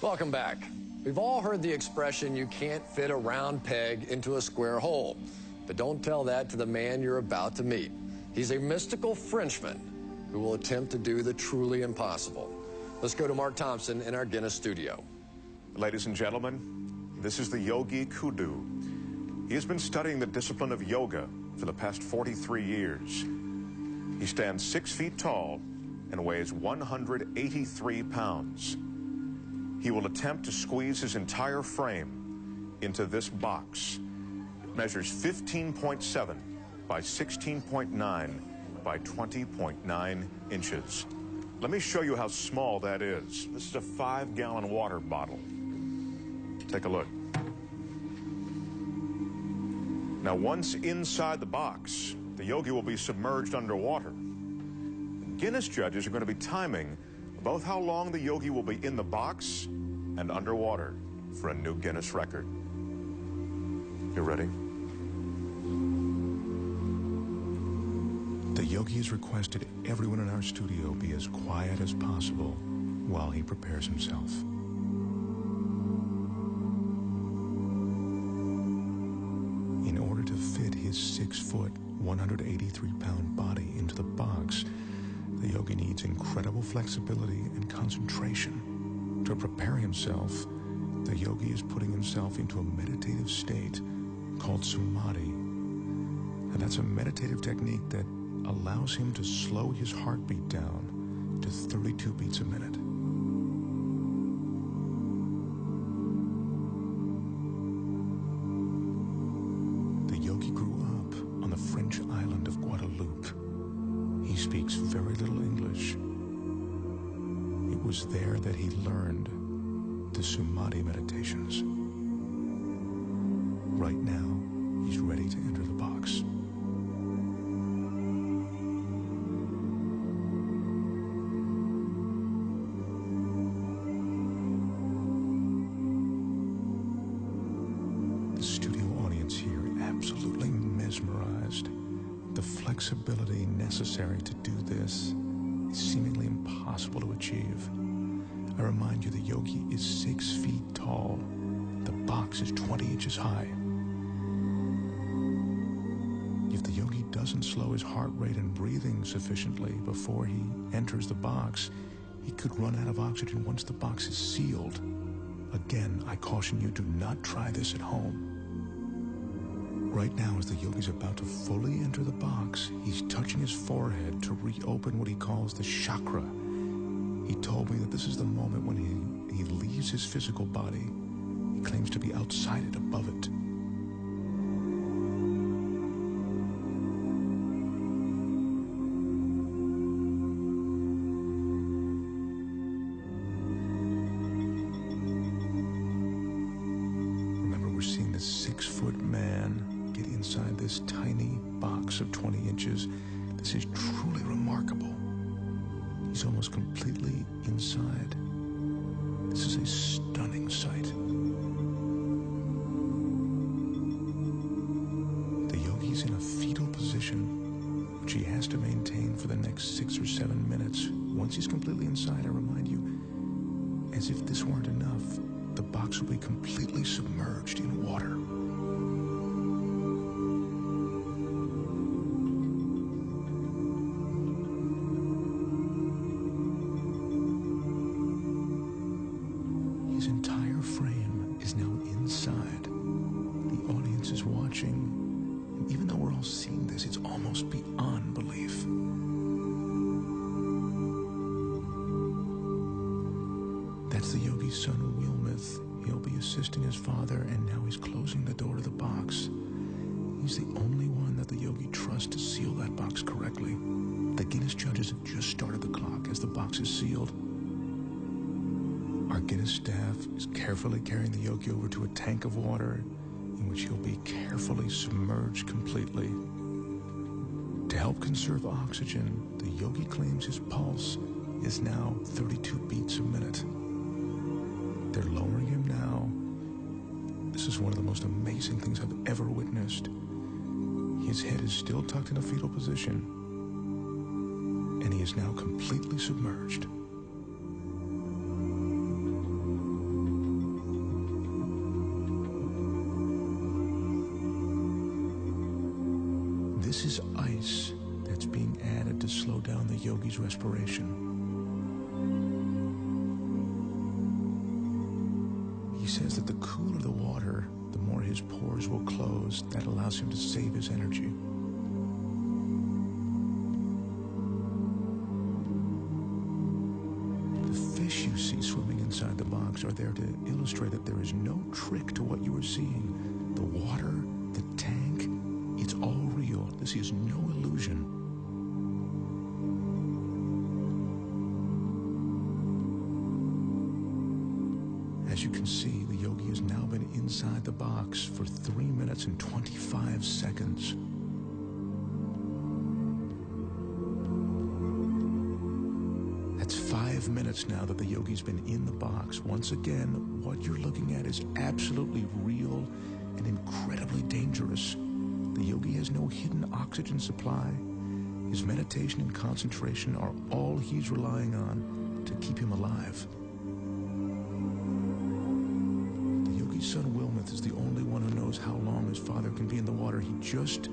Welcome back. We've all heard the expression, you can't fit a round peg into a square hole. But don't tell that to the man you're about to meet. He's a mystical Frenchman who will attempt to do the truly impossible. Let's go to Mark Thompson in our Guinness studio. Ladies and gentlemen, this is the Yogi Kudu. He has been studying the discipline of yoga for the past 43 years. He stands 6 feet tall and weighs 183 pounds. He will attempt to squeeze his entire frame into this box. It measures 15.7 by 16.9 by 20.9 inches. Let me show you how small that is. This is a 5-gallon water bottle. Take a look. Now, once inside the box, the yogi will be submerged underwater. Guinness judges are going to be timing both how long the yogi will be in the box and underwater for a new Guinness record. You ready? The yogi has requested everyone in our studio be as quiet as possible while he prepares himself. In order to fit his 6-foot, 183-pound body into the box, the yogi needs incredible flexibility and concentration. To prepare himself, the yogi is putting himself into a meditative state called samadhi. And that's a meditative technique that allows him to slow his heartbeat down to 32 beats a minute. The yogi grew up on the French island of Guadeloupe. He speaks very little English. It was there that he learned the samadhi meditations. Right now, he's ready to enter the box. The studio audience here absolutely mesmerized. The flexibility necessary to do this is seemingly impossible to achieve. I remind you, the yogi is 6 feet tall. The box is 20 inches high. If the yogi doesn't slow his heart rate and breathing sufficiently before he enters the box, he could run out of oxygen once the box is sealed. Again, I caution you, do not try this at home. Right now, as the yogi's about to fully enter the box, he's touching his forehead to reopen what he calls the chakra. He told me that this is the moment when he leaves his physical body. He claims to be outside it, above it. Remember, we're seeing this 6-foot man get inside this tiny box of 20 inches. This is truly remarkable. He's almost completely inside. This is a stunning sight. The yogi's in a fetal position, which he has to maintain for the next 6 or 7 minutes. Once he's completely inside, I remind you, as if this weren't enough, the box will be completely submerged in water. His entire frame is now inside. The audience is watching, and even though we're all seeing this, it's almost beyond belief. That's the yogi's son, Wilmeth. He'll be assisting his father, and now he's closing the door to the box. He's the only one that the yogi trusts to seal that box correctly. The Guinness judges have just started the clock as the box is sealed. Our Guinness staff is carefully carrying the yogi over to a tank of water in which he'll be carefully submerged completely. To help conserve oxygen, the yogi claims his pulse is now 32 beats a minute. They're lowering him now. This is one of the most amazing things I've ever witnessed. His head is still tucked in a fetal position, and he is now completely submerged. slow down the yogi's respiration. He says that the cooler the water, the more his pores will close. That allows him to save his energy. The fish you see swimming inside the box are there to illustrate that there is no trick to what you are seeing. The water, the tank, it's all real. This is no illusion. As you can see, the yogi has now been inside the box for 3 minutes and 25 seconds. That's 5 minutes now that the yogi's been in the box. Once again, what you're looking at is absolutely real and incredibly dangerous. The yogi has no hidden oxygen supply. His meditation and concentration are all he's relying on to keep him alive. His son Wilmeth is the only one who knows how long his father can be in the water. He just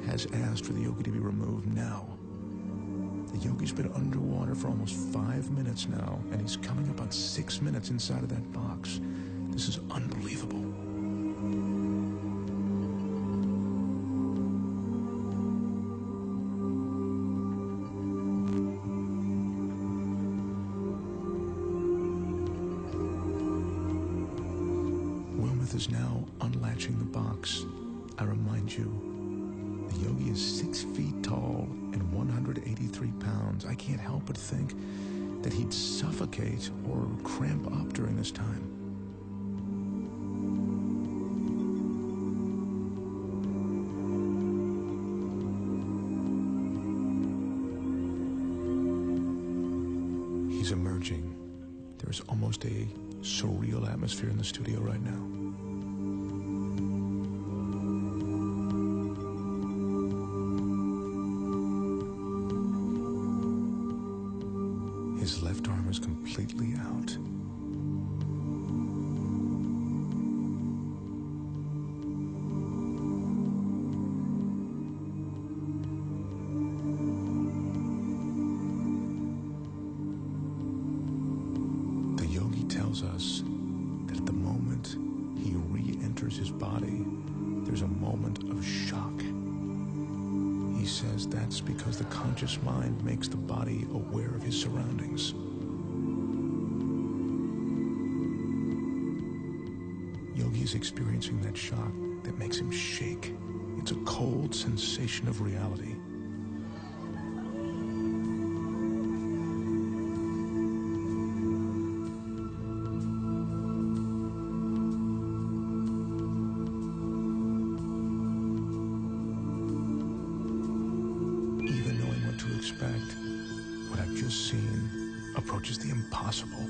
has asked for the yogi to be removed now. The yogi's been underwater for almost 5 minutes now, and he's coming up on 6 minutes inside of that box. This is unbelievable. Is now unlatching the box. I remind you, the yogi is 6 feet tall and 183 pounds. I can't help but think that he'd suffocate or cramp up during this time. He's emerging. There's almost a surreal atmosphere in the studio right now. His left arm is completely out. The yogi tells us that at the moment he re-enters his body, there's a moment of shock. He says that's because the conscious mind makes the body aware of his surroundings. Yogi is experiencing that shock that makes him shake. It's a cold sensation of reality. Expect, what I've just seen approaches the impossible.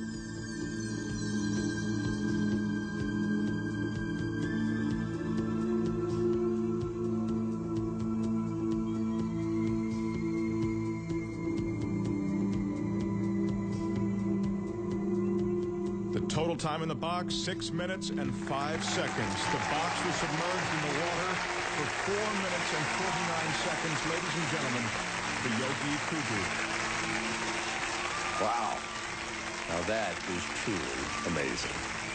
The total time in the box, 6 minutes and 5 seconds. The box was submerged in the water for 4 minutes and 49 seconds. Ladies and gentlemen, the Yogi Kudu. Wow. Now that is truly amazing.